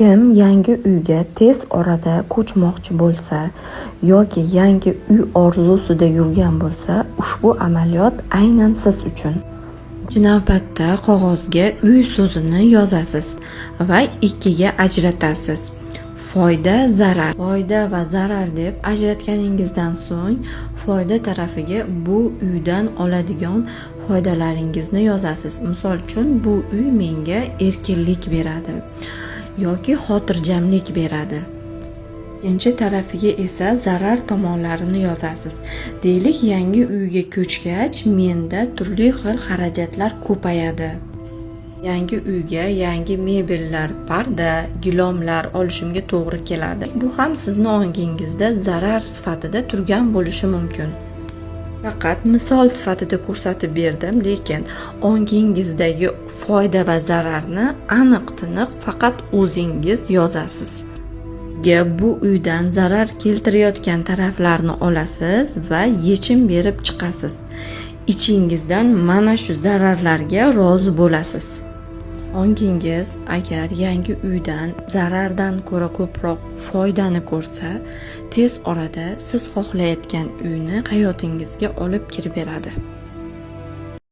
Kim yangi uyga tez orada ko'chmoqchi bo'lsa yoki yangi uy orzusida yurgan bo'lsa, ushbu amaliyot aynan siz uchun. Birinchi navbatda qog'ozga uy so'zini yozasiz va ikkiga ajratasiz. Foyda, zarar. Foyda va zarar deb ajratganingizdan so'ng foyda tarafiga bu uydan oladigan foydalaringizni yozasiz. Misol uchun, bu uy menga erkinlik beradi yoki xotirjamlik beradi. Ikkinchi tarafiga esa zarar tomonlarini yozasiz. Deylik, yangi uyga ko'chgach, menda turli xil xarajatlar ko'payadi. Yangi uyga yangi mebellar, parda, gilomlar olishimga to'g'ri keladi. Bu ham sizni ongingizda zarar sifatida turgan bo'lishi mumkin. Faqat misol sifatida ko'rsatib berdim, lekin ongingizdagi foyda va zararni aniq-tiniq faqat o'zingiz yozasiz. Sizga bu uydan zarar keltirayotgan taraflarni olasiz va yechim berib chiqasiz. Ichingizdan mana shu zararlarga rozi bo'lasiz. Ongingiz agar yangi uydan zarardan ko'ra ko'proq foydani ko'rsa, tez orada siz xohlayotgan uyni hayotingizga olib kirib beradi.